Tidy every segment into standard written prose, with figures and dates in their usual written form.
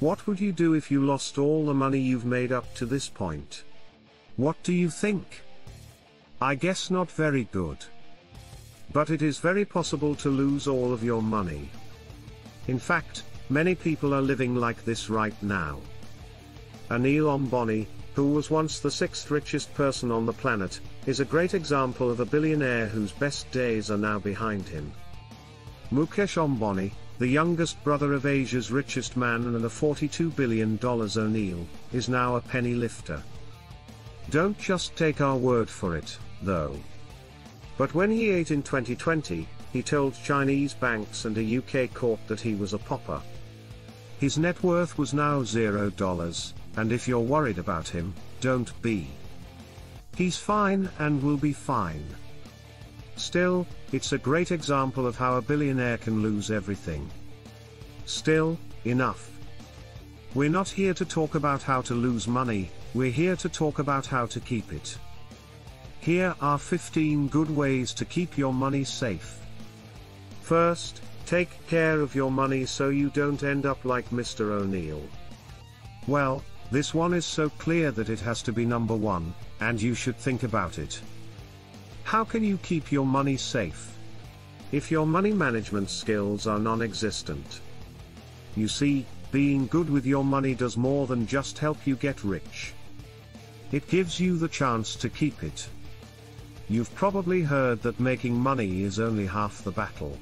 What would you do if you lost all the money you've made up to this point? What do you think? I guess not very good. But it is very possible to lose all of your money. In fact, many people are living like this right now. Anil Ambani, who was once the sixth richest person on the planet, is a great example of a billionaire whose best days are now behind him. Mukesh Ambani, the youngest brother of Asia's richest man and a $42 billion Anil, is now a penny lifter. Don't just take our word for it, though. But when he ate in 2020, he told Chinese banks and a UK court that he was a pauper. His net worth was now $0, and if you're worried about him, don't be. He's fine and will be fine. Still, it's a great example of how a billionaire can lose everything. Still, enough. We're not here to talk about how to lose money, we're here to talk about how to keep it. Here are 15 good ways to keep your money safe. First, take care of your money so you don't end up like Mr. O'Neill. Well, this one is so clear that it has to be number one, and you should think about it. How can you keep your money safe? If your money management skills are non-existent. You see, being good with your money does more than just help you get rich. It gives you the chance to keep it. You've probably heard that making money is only half the battle.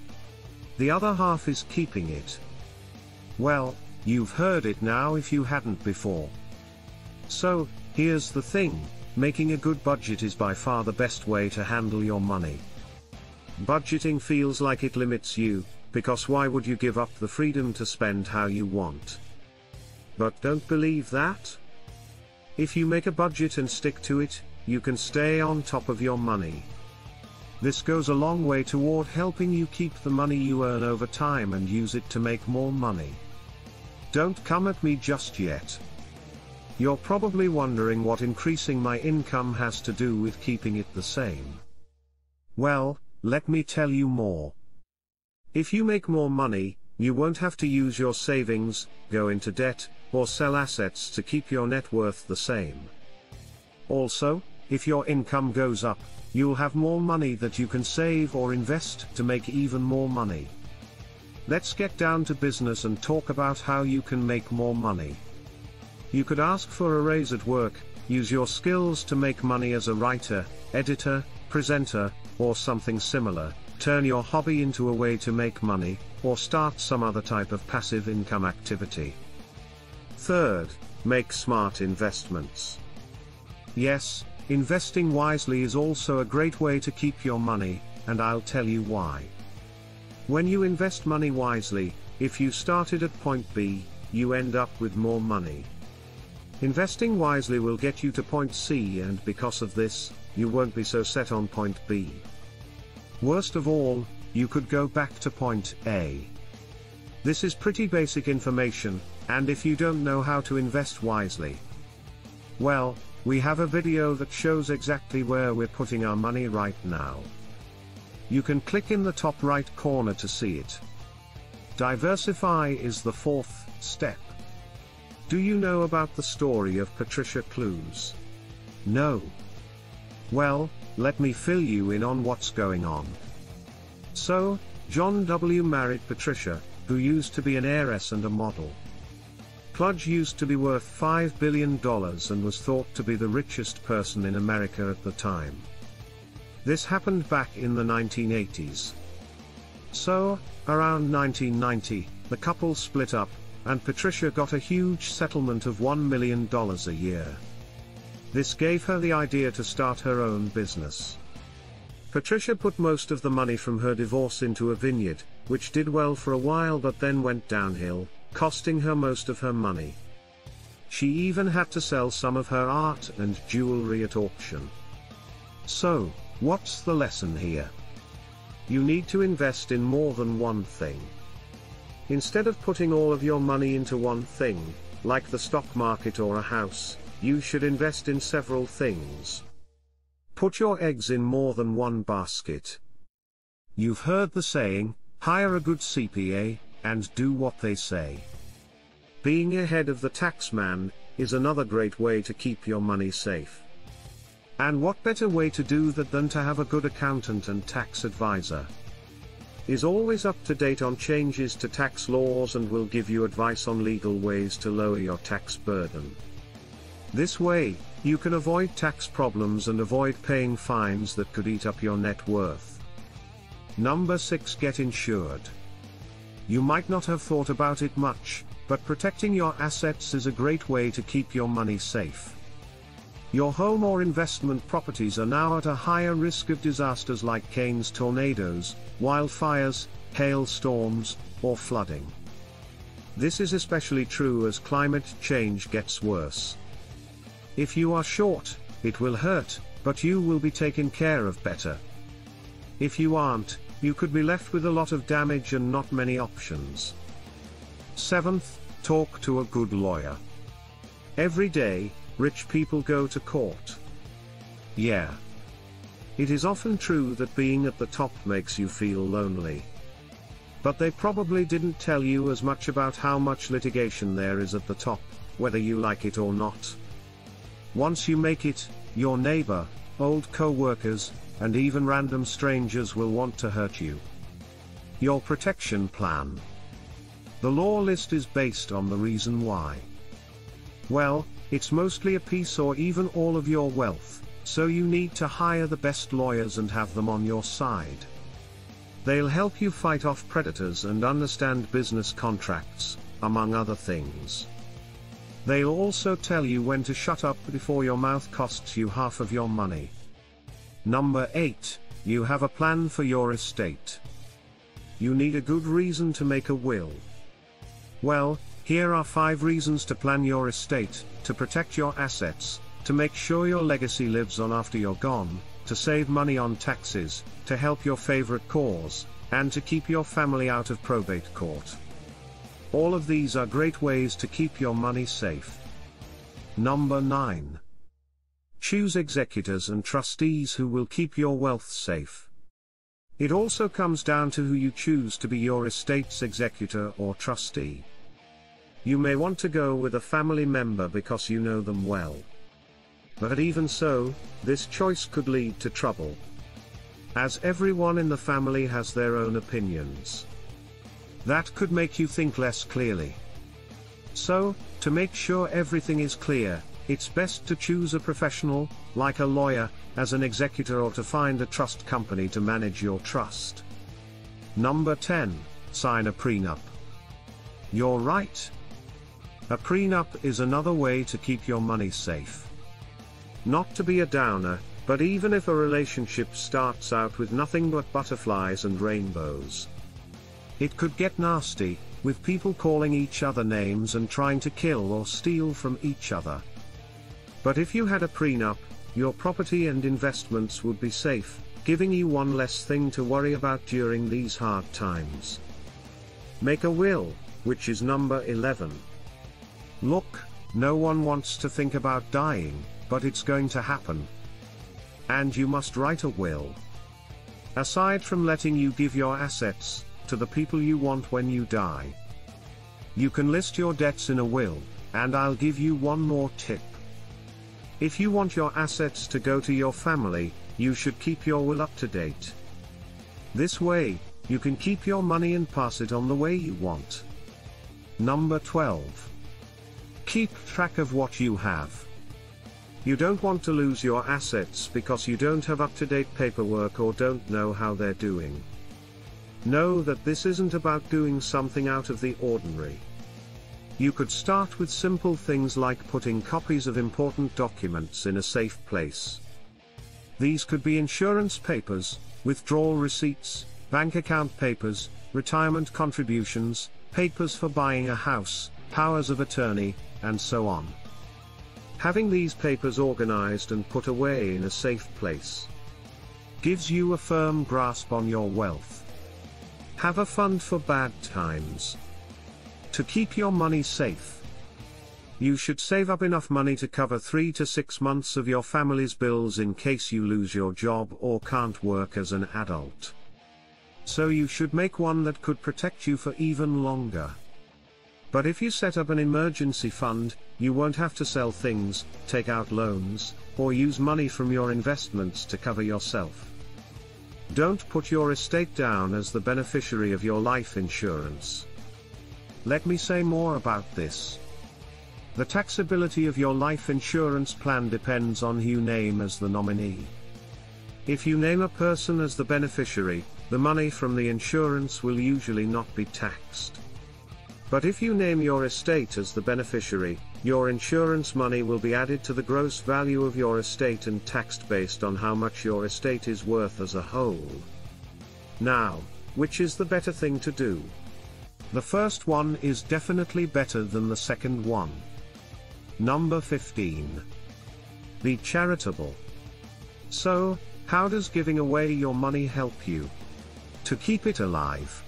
The other half is keeping it. Well, you've heard it now if you hadn't before. So, here's the thing. Making a good budget is by far the best way to handle your money. Budgeting feels like it limits you, because why would you give up the freedom to spend how you want? But don't believe that? If you make a budget and stick to it, you can stay on top of your money. This goes a long way toward helping you keep the money you earn over time and use it to make more money. Don't come at me just yet. You're probably wondering what increasing my income has to do with keeping it the same. Well, let me tell you more. If you make more money, you won't have to use your savings, go into debt, or sell assets to keep your net worth the same. Also, if your income goes up, you'll have more money that you can save or invest to make even more money. Let's get down to business and talk about how you can make more money. You could ask for a raise at work, use your skills to make money as a writer, editor, presenter, or something similar, turn your hobby into a way to make money, or start some other type of passive income activity. Third, make smart investments. Yes, investing wisely is also a great way to keep your money, and I'll tell you why. When you invest money wisely, if you started at point B, you end up with more money. Investing wisely will get you to point C, and because of this, you won't be so set on point B. Worst of all, you could go back to point A. This is pretty basic information, and if you don't know how to invest wisely, well, we have a video that shows exactly where we're putting our money right now. You can click in the top right corner to see it. Diversify is the fourth step. Do you know about the story of Patricia Clues? No. Well, let me fill you in on what's going on. So, John W. married Patricia, who used to be an heiress and a model. Cluj used to be worth $5 billion and was thought to be the richest person in America at the time. This happened back in the 1980s. So, around 1990, the couple split up, and Patricia got a huge settlement of $1 million a year. This gave her the idea to start her own business. Patricia put most of the money from her divorce into a vineyard, which did well for a while but then went downhill, costing her most of her money. She even had to sell some of her art and jewelry at auction. So, what's the lesson here? You need to invest in more than one thing. Instead of putting all of your money into one thing, like the stock market or a house, you should invest in several things. Put your eggs in more than one basket. You've heard the saying, hire a good CPA, and do what they say. Being ahead of the taxman is another great way to keep your money safe. And what better way to do that than to have a good accountant and tax advisor? Is always up to date on changes to tax laws and will give you advice on legal ways to lower your tax burden. This way, you can avoid tax problems and avoid paying fines that could eat up your net worth. Number 6. Get insured. You might not have thought about it much, but protecting your assets is a great way to keep your money safe. Your home or investment properties are now at a higher risk of disasters like Kane's tornadoes, wildfires, hailstorms, or flooding. This is especially true as climate change gets worse. If you are short, it will hurt, but you will be taken care of better. If you aren't, you could be left with a lot of damage and not many options. 7th, talk to a good lawyer. Every day, rich people go to court. Yeah. It is often true that being at the top makes you feel lonely. But they probably didn't tell you as much about how much litigation there is at the top, whether you like it or not. Once you make it, your neighbor, old co-workers, and even random strangers will want to hurt you. Your protection plan. The law list is based on the reason why. Well, it's mostly a piece or even all of your wealth, so you need to hire the best lawyers and have them on your side. They'll help you fight off predators and understand business contracts, among other things. They'll also tell you when to shut up before your mouth costs you half of your money. Number 8, you have a plan for your estate. You need a good reason to make a will. Well, here are 5 reasons to plan your estate, to protect your assets, to make sure your legacy lives on after you're gone, to save money on taxes, to help your favorite cause, and to keep your family out of probate court. All of these are great ways to keep your money safe. Number 9. Choose executors and trustees who will keep your wealth safe. It also comes down to who you choose to be your estate's executor or trustee. You may want to go with a family member because you know them well. But even so, this choice could lead to trouble, as everyone in the family has their own opinions. That could make you think less clearly. So, to make sure everything is clear, it's best to choose a professional, like a lawyer, as an executor or to find a trust company to manage your trust. Number 10, sign a prenup. You're right. A prenup is another way to keep your money safe. Not to be a downer, but even if a relationship starts out with nothing but butterflies and rainbows, it could get nasty, with people calling each other names and trying to kill or steal from each other. But if you had a prenup, your property and investments would be safe, giving you one less thing to worry about during these hard times. Make a will, which is number 11. Look, no one wants to think about dying, but it's going to happen. And you must write a will. Aside from letting you give your assets to the people you want when you die, you can list your debts in a will, and I'll give you one more tip. If you want your assets to go to your family, you should keep your will up to date. This way, you can keep your money and pass it on the way you want. Number 12. Keep track of what you have. You don't want to lose your assets because you don't have up-to-date paperwork or don't know how they're doing. Know that this isn't about doing something out of the ordinary. You could start with simple things like putting copies of important documents in a safe place. These could be insurance papers, withdrawal receipts, bank account papers, retirement contributions, papers for buying a house, powers of attorney, and so on. Having these papers organized and put away in a safe place gives you a firm grasp on your wealth. Have a fund for bad times. To keep your money safe, you should save up enough money to cover 3 to 6 months of your family's bills in case you lose your job or can't work as an adult. So you should make one that could protect you for even longer. But if you set up an emergency fund, you won't have to sell things, take out loans, or use money from your investments to cover yourself. Don't put your estate down as the beneficiary of your life insurance. Let me say more about this. The taxability of your life insurance plan depends on who you name as the nominee. If you name a person as the beneficiary, the money from the insurance will usually not be taxed. But if you name your estate as the beneficiary, your insurance money will be added to the gross value of your estate and taxed based on how much your estate is worth as a whole. Now, which is the better thing to do? The first one is definitely better than the second one. Number 15. Be charitable. So, how does giving away your money help you? To keep it alive.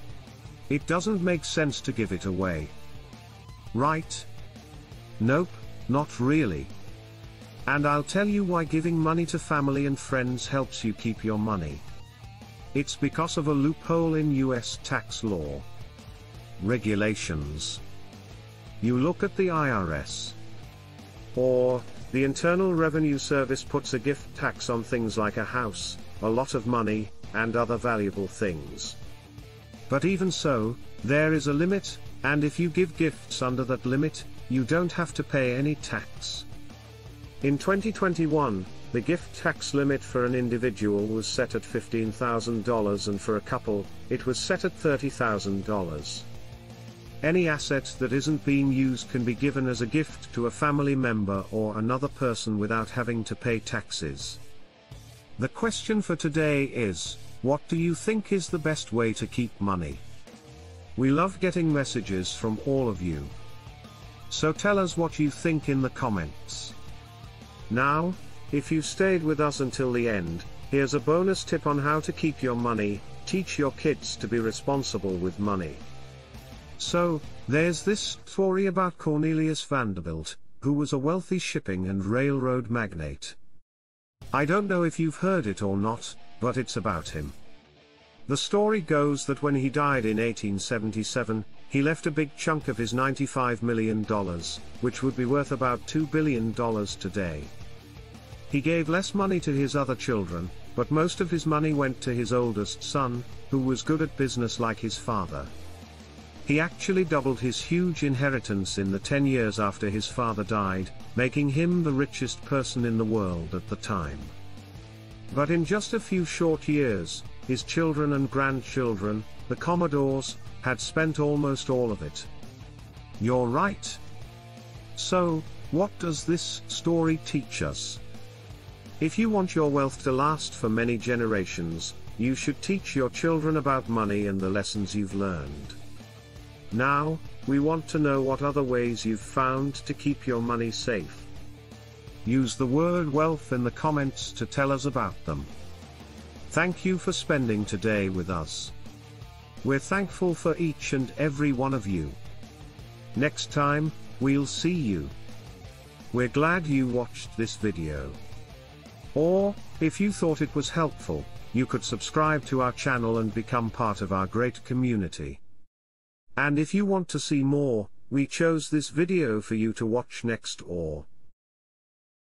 It doesn't make sense to give it away. Right? Nope, not really. And I'll tell you why giving money to family and friends helps you keep your money. It's because of a loophole in US tax law. Regulations. You look at the IRS. Or, the Internal Revenue Service puts a gift tax on things like a house, a lot of money, and other valuable things. But even so, there is a limit, and if you give gifts under that limit, you don't have to pay any tax. In 2021, the gift tax limit for an individual was set at $15,000 and for a couple, it was set at $30,000. Any asset that isn't being used can be given as a gift to a family member or another person without having to pay taxes. The question for today is, what do you think is the best way to keep money? We love getting messages from all of you. So tell us what you think in the comments. Now, if you stayed with us until the end, here's a bonus tip on how to keep your money. Teach your kids to be responsible with money. So, there's this story about Cornelius Vanderbilt, who was a wealthy shipping and railroad magnate. I don't know if you've heard it or not, but it's about him. The story goes that when he died in 1877, he left a big chunk of his $95 million, which would be worth about $2 billion today. He gave less money to his other children, but most of his money went to his oldest son, who was good at business like his father. He actually doubled his huge inheritance in the 10 years after his father died, making him the richest person in the world at the time. But in just a few short years, his children and grandchildren, the Commodores, had spent almost all of it. You're right. So, what does this story teach us? If you want your wealth to last for many generations, you should teach your children about money and the lessons you've learned. Now, we want to know what other ways you've found to keep your money safe. Use the word wealth in the comments to tell us about them. Thank you for spending today with us. We're thankful for each and every one of you. Next time, we'll see you. We're glad you watched this video. Or, if you thought it was helpful, you could subscribe to our channel and become part of our great community. And if you want to see more, we chose this video for you to watch next. Or